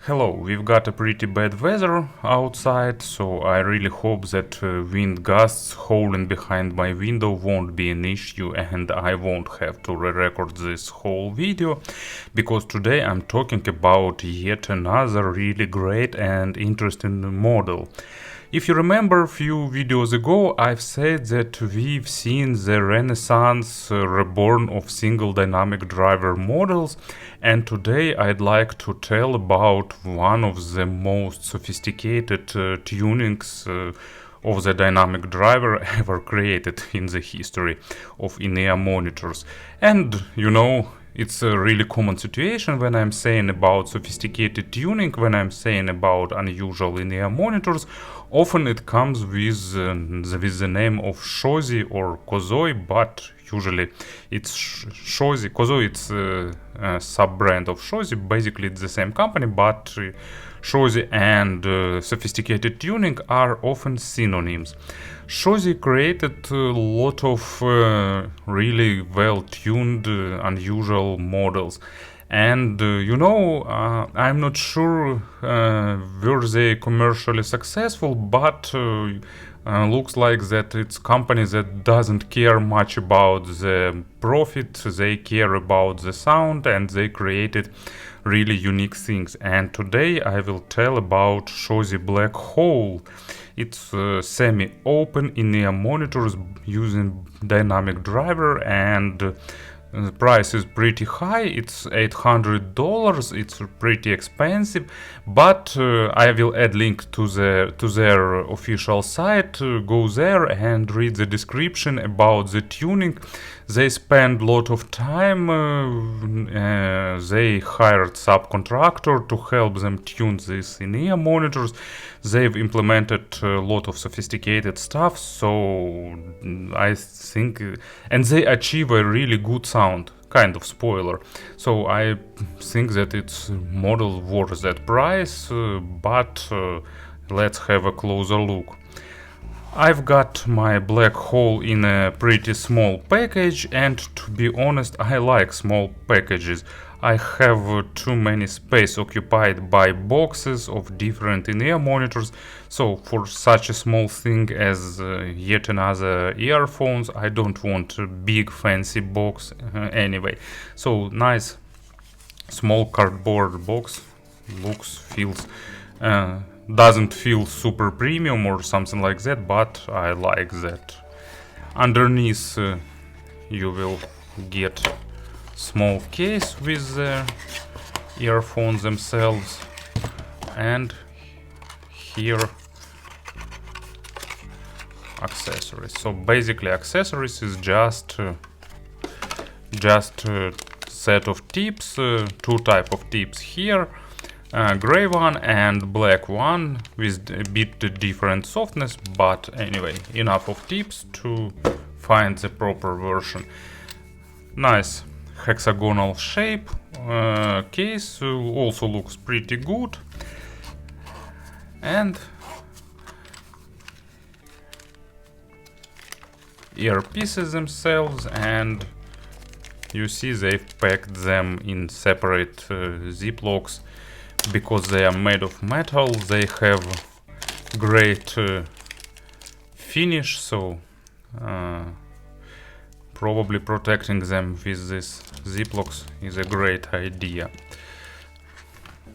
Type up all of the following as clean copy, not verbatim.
Hello, we've got a pretty bad weather outside, so I really hope that wind gusts howling behind my window won't be an issue and I won't have to re-record this whole video, because today I'm talking about yet another really great and interesting model. If you remember a few videos ago, I've said that we've seen the renaissance reborn of single dynamic driver models, and today I'd like to tell about one of the most sophisticated tunings of the dynamic driver ever created in the history of in-ear monitors. And you know, it's a really common situation when I'm saying about sophisticated tuning, when I'm saying about unusual in-ear monitors. Often it comes with the name of Shozy or Kozoi, but usually it's Shozy. Kozoi, it's a sub-brand of Shozy. Basically it's the same company, but Shozy and sophisticated tuning are often synonyms. Shozy created a lot of really well-tuned, unusual models. And I'm not sure were they commercially successful, but looks like that it's a company that doesn't care much about the profit. They care about the sound, and they created really unique things. And today I will tell about Shozy Black Hole. It's semi-open in-ear monitors using dynamic driver, and the price is pretty high. It's $800. It's pretty expensive, but I will add link to their official site. Go there and read the description about the tuning. They spend a lot of time. They hired subcontractor to help them tune these in-ear monitors. They've implemented a lot of sophisticated stuff, so I think, and they achieve a really good sound. Kind of spoiler. So I think that it's model worth that price, but let's have a closer look. I've got my Black Hole in a pretty small package, and to be honest, I like small packages. I have too many space occupied by boxes of different in-ear monitors, so for such a small thing as yet another earphones, I don't want a big fancy box anyway. So nice small cardboard box feels doesn't feel super premium or something like that, but I like that. Underneath you will get small case with the earphones themselves, and here accessories. So basically accessories is just a set of tips, two type of tips here. Gray one and black one with a bit different softness, but anyway, enough of tips to find the proper version. Nice hexagonal shape case, also looks pretty good, and earpieces themselves, and you see they've packed them in separate ziplocs. Because they are made of metal, they have great finish, so probably protecting them with these ziplocs is a great idea.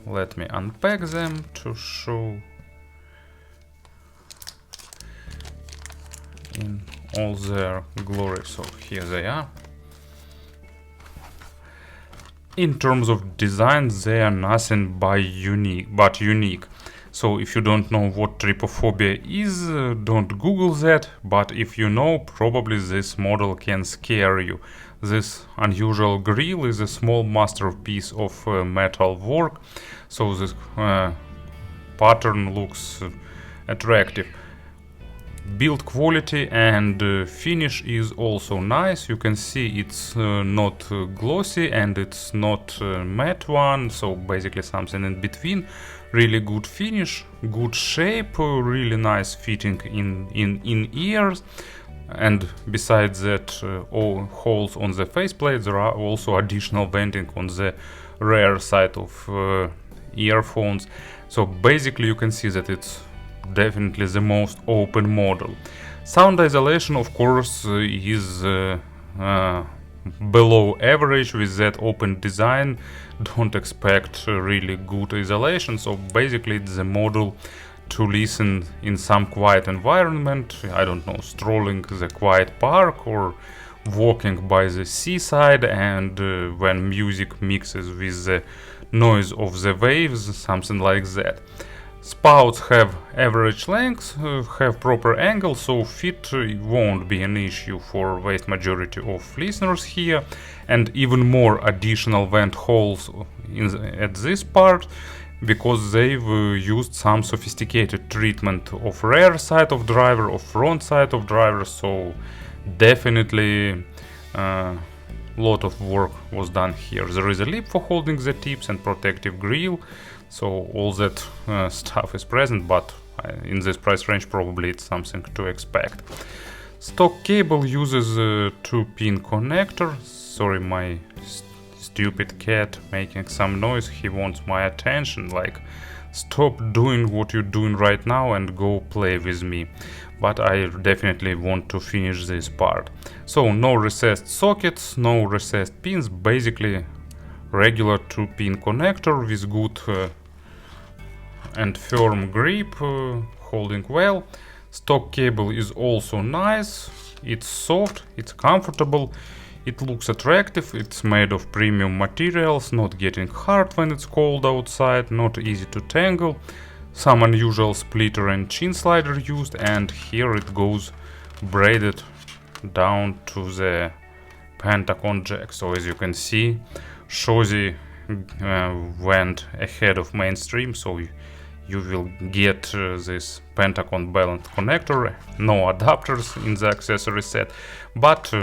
Let me unpack them to show in all their glory. So here they are. In terms of design, they are nothing but unique. So if you don't know what trypophobia is, don't Google that, but if you know, probably this model can scare you. This unusual grill is a small masterpiece of metal work, so this pattern looks attractive. Build quality and finish is also nice. You can see it's not glossy and it's not matte one, so basically something in between. Really good finish, good shape, really nice fitting in ears. And besides that, all holes on the faceplate, there are also additional venting on the rear side of earphones. So basically you can see that it's definitely the most open model. Sound isolation, of course, is below average with that open design. Don't expect really good isolation, so basically it's the model to listen in some quiet environment, I don't know, strolling the quiet park or walking by the seaside, and when music mixes with the noise of the waves, something like that. Spouts have average length, have proper angle, so fit won't be an issue for vast majority of listeners here, and even more additional vent holes at this part, because they've used some sophisticated treatment of rear side of driver or front side of driver, so definitely lot of work was done here. There is a lip for holding the tips and protective grille, so all that stuff is present, but in this price range probably it's something to expect. Stock cable uses a 2-pin connector. Sorry, my stupid cat making some noise, he wants my attention, like stop doing what you're doing right now and go play with me. But I definitely want to finish this part. So no recessed sockets, no recessed pins, basically regular 2-pin connector with good and firm grip, holding well. Stock cable is also nice, it's soft, it's comfortable, it looks attractive, it's made of premium materials, not getting hard when it's cold outside, not easy to tangle. Some unusual splitter and chin slider used, and here it goes braided down to the Pentagon jack. So as you can see, Shozy went ahead of mainstream, so you will get this Pentagon balanced connector, no adapters in the accessory set, but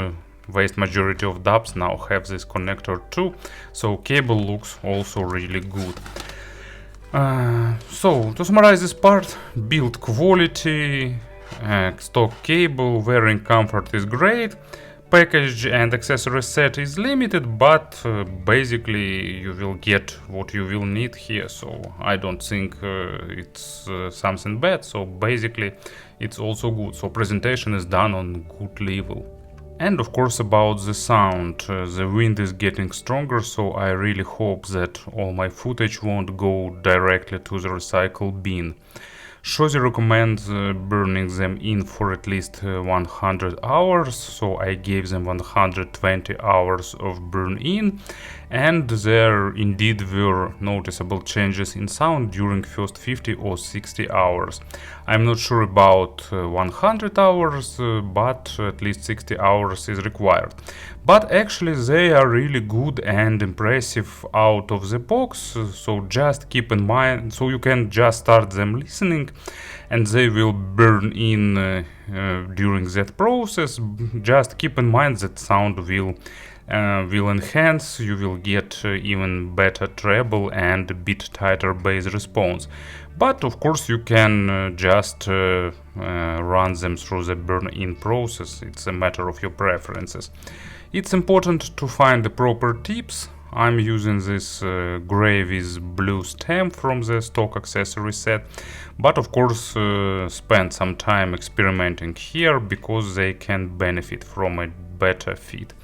vast majority of dubs now have this connector too, so cable looks also really good. So to summarize this part, build quality, stock cable, wearing comfort is great, package and accessory set is limited, but basically you will get what you will need here, so I don't think it's something bad, so basically it's also good, so presentation is done on good level. And of course about the sound, the wind is getting stronger, so I really hope that all my footage won't go directly to the recycle bin. Shozy recommends burning them in for at least 100 hours, so I gave them 120 hours of burn in, and there indeed were noticeable changes in sound during first 50 or 60 hours. I'm not sure about 100 hours, but at least 60 hours is required. But actually they are really good and impressive out of the box, so just keep in mind, so you can just start them listening and they will burn in during that process. Just keep in mind that sound will enhance, you will get even better treble and a bit tighter bass response. But of course you can just run them through the burn-in process, it's a matter of your preferences. It's important to find the proper tips. I'm using this gray with blue stem from the stock accessory set, but of course spend some time experimenting here because they can benefit from a better fit.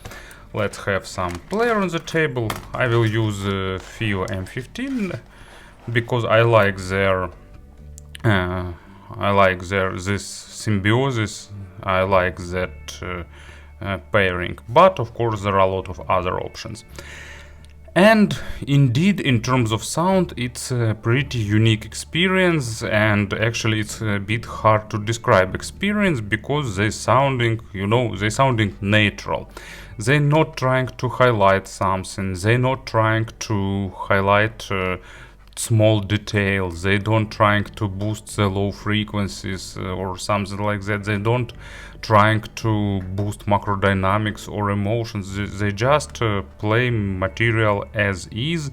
Let's have some player on the table. I will use FIO M15 because I like this symbiosis. I like that pairing, but of course there are a lot of other options. And indeed, in terms of sound, it's a pretty unique experience, and actually it's a bit hard to describe experience because they sounding, they sounding natural. They're not trying to highlight something, they're not trying to highlight small details, they don't trying to boost the low frequencies or something like that, they don't trying to boost macro dynamics or emotions, they just play material as is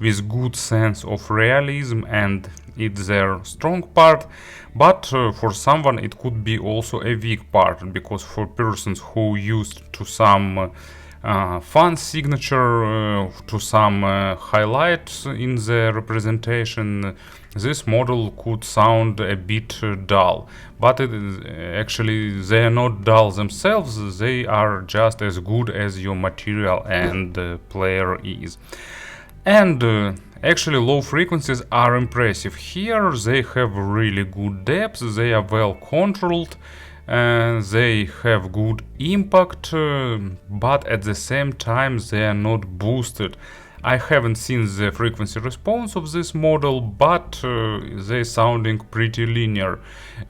with good sense of realism, and it's their strong part. But for someone it could be also a weak part, because for persons who used to some fun signature to some highlights in the representation. This model could sound a bit dull, but actually they are not dull themselves, they are just as good as your material and player is. And actually low frequencies are impressive. Here they have really good depth, they are well controlled, they have good impact, but at the same time they are not boosted. I haven't seen the frequency response of this model, but they're sounding pretty linear.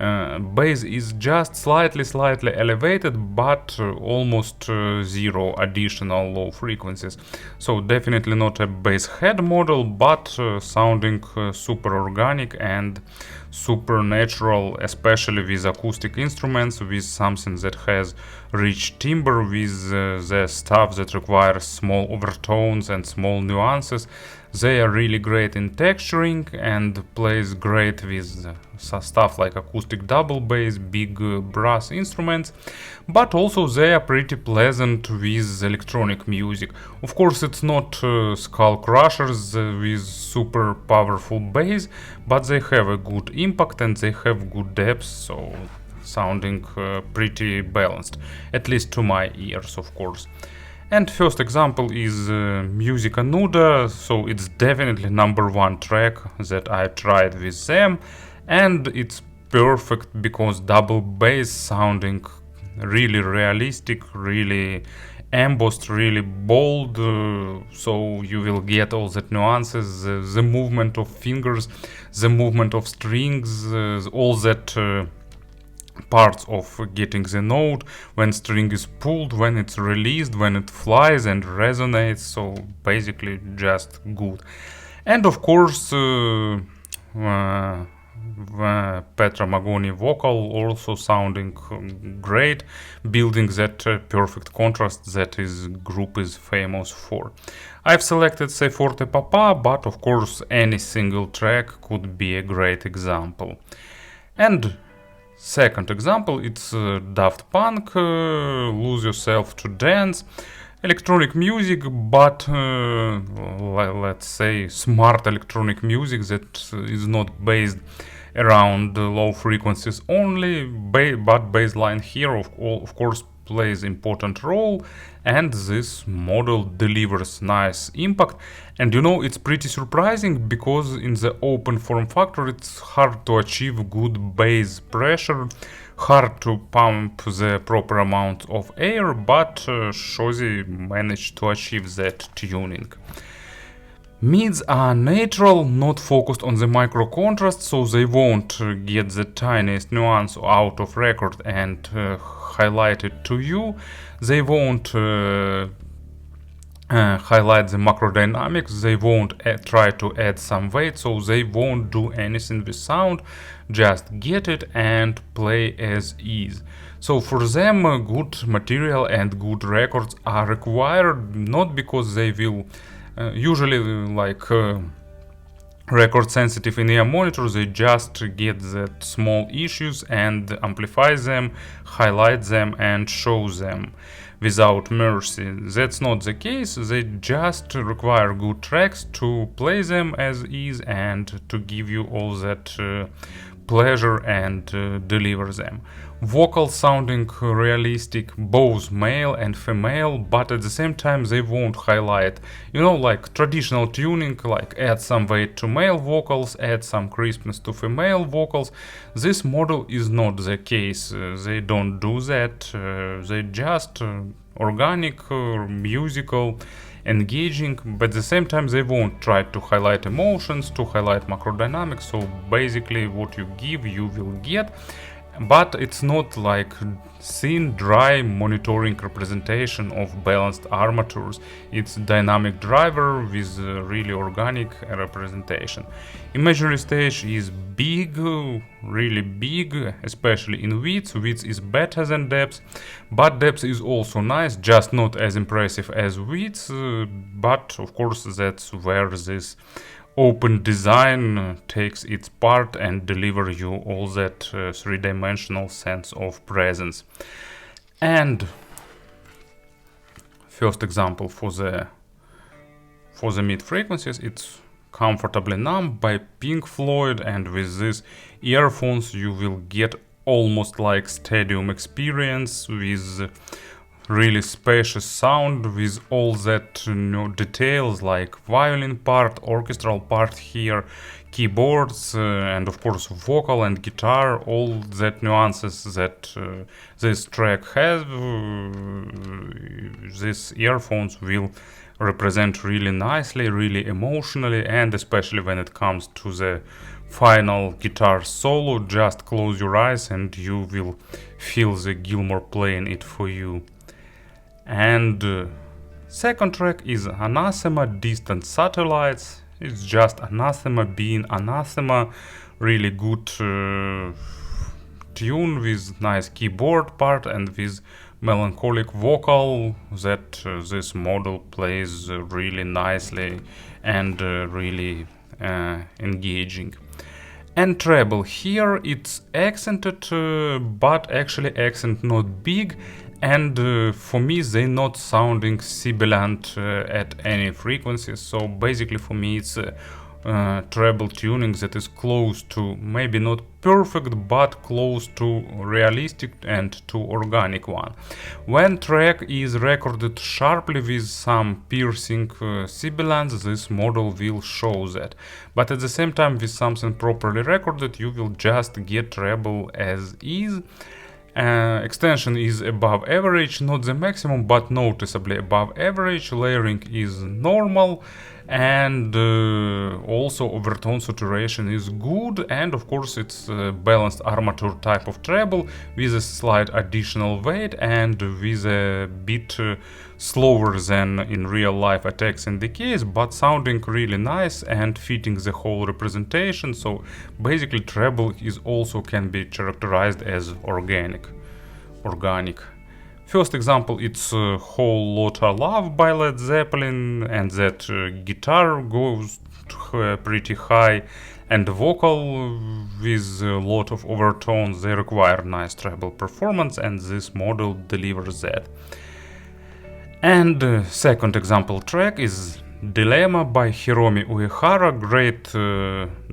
Bass is just slightly elevated, but almost zero additional low frequencies. So definitely not a bass head model, but sounding super organic and super natural, especially with acoustic instruments, with something that has rich timbre, with the stuff that requires small overtones and small nuances. They are really great in texturing and plays great with stuff like acoustic double bass, big brass instruments, but also they are pretty pleasant with electronic music. Of course, it's not skull crushers with super powerful bass, but they have a good impact and they have good depth, so sounding pretty balanced, at least to my ears, of course. And first example is Musica Nuda, so it's definitely #1 track that I tried with them, and it's perfect because double bass sounding really realistic, really embossed, really bold, so you will get all that nuances, the movement of fingers, the movement of strings, all that parts of getting the note, when string is pulled, when it's released, when it flies and resonates, so basically just good. And of course Petra Magoni vocal also sounding great, building that perfect contrast that his group is famous for. I've selected say forte papà, but of course any single track could be a great example. And second example, it's Daft Punk, Lose Yourself to Dance. Electronic music, but let's say smart electronic music that is not based around low frequencies only, but bassline here of course plays important role, and this model delivers nice impact. And you know, it's pretty surprising because in the open form factor it's hard to achieve good bass pressure, hard to pump the proper amount of air, but Shozy managed to achieve that tuning. Mids are natural, not focused on the micro contrast, so they won't get the tiniest nuance out of record and highlight it to you. They won't highlight the macro dynamics, they won't try to add some weight, so they won't do anything with sound, just get it and play as is. So for them good material and good records are required, not because they will usually like record sensitive in ear monitors, they just get that small issues and amplify them, highlight them and show them without mercy. That's not the case, they just require good tracks to play them as is and to give you all that pleasure and deliver them. Vocals sounding realistic, both male and female, but at the same time they won't highlight, you know, like traditional tuning, like add some weight to male vocals, add some crispness to female vocals. This model is not the case, they don't do that, they just organic, musical, engaging, but at the same time they won't try to highlight emotions, to highlight macro dynamics, so basically what you give you will get. But it's not like thin, dry monitoring representation of balanced armatures. It's dynamic driver with really organic representation. Imaginary stage is big, really big, especially in width. Width is better than depth, but depth is also nice, just not as impressive as width, but of course that's where this open design takes its part and deliver you all that three-dimensional sense of presence. And First example for the mid frequencies, it's Comfortably Numb by Pink Floyd, and with these earphones you will get almost like stadium experience with really spacious sound, with all that details like violin part, orchestral part here, keyboards, and of course vocal and guitar, all that nuances that this track has. These earphones will represent really nicely, really emotionally, and especially when it comes to the final guitar solo. Just close your eyes and you will feel the Gilmour playing it for you. And second track is Anathema, Distant Satellites. It's just Anathema being Anathema. Really good tune with nice keyboard part and with melancholic vocal that this model plays really nicely and really engaging. And treble here, it's accented, but actually accent not big, and for me they not sounding sibilant at any frequency. So basically for me it's treble tuning that is close to, maybe not perfect, but close to realistic and to organic one. When track is recorded sharply with some piercing sibilants, this model will show that. But at the same time, with something properly recorded, you will just get treble as is. Extension is above average, not the maximum, but noticeably above average. Layering is normal, and also overtone saturation is good, and of course it's a balanced armature type of treble with a slight additional weight and with a bit slower than in real life attacks and decays, but sounding really nice and fitting the whole representation. So basically treble is also can be characterized as organic. First example, it's Whole Lotta Love by Led Zeppelin, and that guitar goes pretty high, and vocal with a lot of overtones. They require nice treble performance, and this model delivers that. And second example track is Dilemma by Hiromi Uehara, great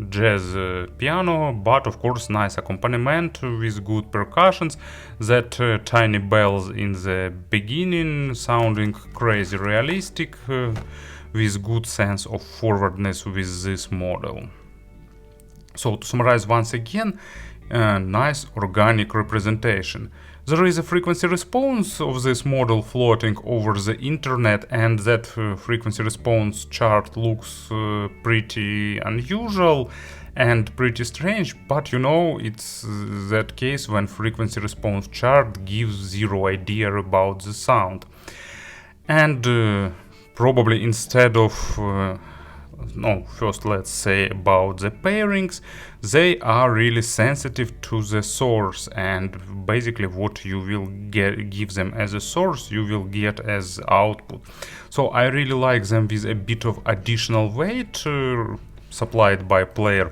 jazz piano, but of course nice accompaniment with good percussions, that tiny bells in the beginning sounding crazy realistic, with good sense of forwardness with this model. So to summarize once again, nice organic representation. There is a frequency response of this model floating over the internet, and that frequency response chart looks pretty unusual and pretty strange, but you know, it's that case when frequency response chart gives zero idea about the sound. And probably instead of first let's say about the pairings. They are really sensitive to the source, and basically what you will give them as a source, you will get as output. So I really like them with a bit of additional weight supplied by player,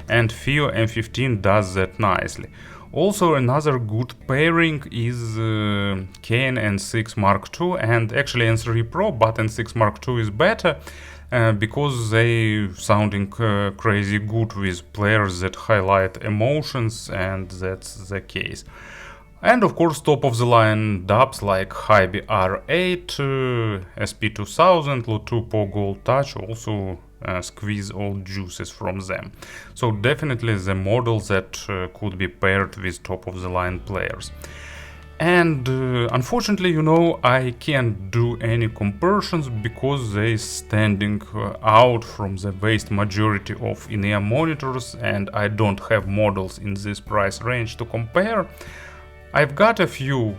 and FIO M15 does that nicely. Also, another good pairing is Kane N6 Mark II and actually N3 Pro, but N6 Mark II is better. Because they sounding crazy good with players that highlight emotions, and that's the case. And of course top of the line dubs like Hibi R8, SP2000, Lotupo Gold Touch also squeeze all juices from them. So definitely the model that could be paired with top of the line players. And unfortunately, you know, I can't do any comparisons because they standing out from the vast majority of in-ear monitors, and I don't have models in this price range to compare. I've got a few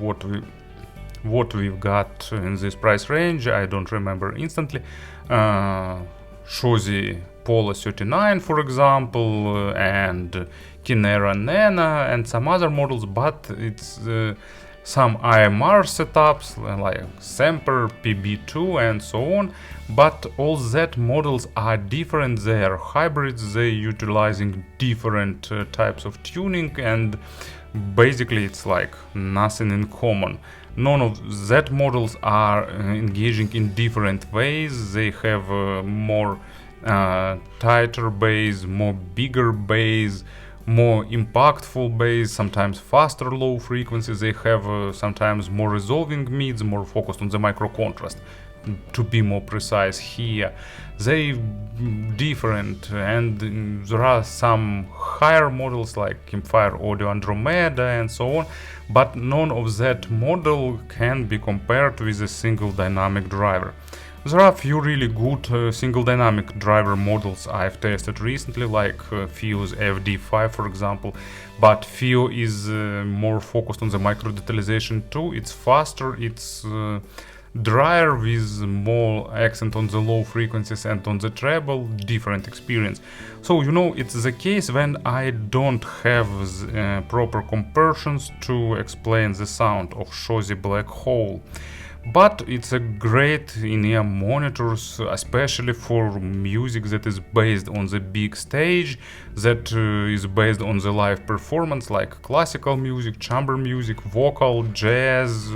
what we've got in this price range, I don't remember instantly. Shozy Polo 39, for example, and Kinera Nena, and some other models, but it's some IMR setups like Semper, PB2 and so on, but all that models are different, they are hybrids, they utilizing different types of tuning, and basically it's like nothing in common. none of Z models are engaging in different ways. They have more tighter bass, more bigger bass, more impactful bass, sometimes faster low frequencies. They have sometimes more resolving mids, more focused on the micro contrast, to be more precise here. They different, and there are some higher models like Campfire Audio Andromeda and so on, but none of that model can be compared with a single dynamic driver. There are a few really good single dynamic driver models I've tested recently, like FIO's FD5 for example, but FIO is more focused on the micro detalization too. It's faster, it's drier with more accent on the low frequencies and on the treble, different experience. So it's the case when I don't have proper comparisons to explain the sound of Shozy Black Hole. But it's a great in-ear monitors, especially for music that is based on the big stage, that is based on the live performance, like classical music, chamber music, vocal, jazz,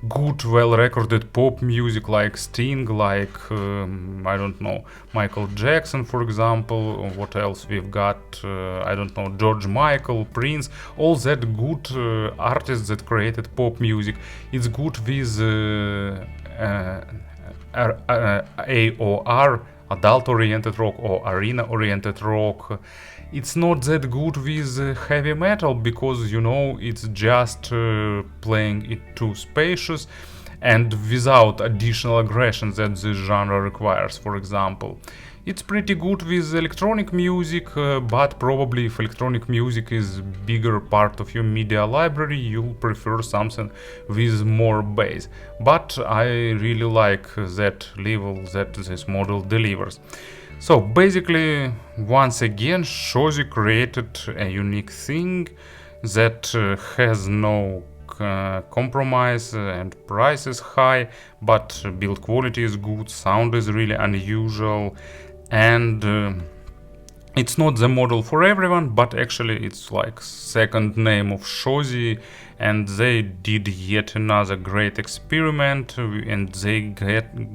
good, well-recorded pop music like Sting, like, I don't know, Michael Jackson, for example. What else we've got? I don't know, George Michael, Prince, all that good artists that created pop music. It's good with AOR, adult-oriented rock, or arena-oriented rock. It's not that good with heavy metal because, it's just playing it too spacious and without additional aggression that this genre requires, for example. It's pretty good with electronic music, but probably if electronic music is a bigger part of your media library, you'll prefer something with more bass. But I really like that level that this model delivers. So basically, once again, Shozy created a unique thing that has no compromise, and price is high, but build quality is good, sound is really unusual, and it's not the model for everyone, but actually it's like second name of Shozy, and they did yet another great experiment, and they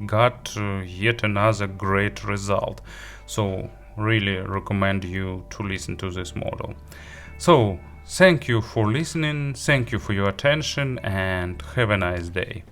got yet another great result. So really recommend you to listen to this model. So thank you for listening, thank you for your attention, and have a nice day.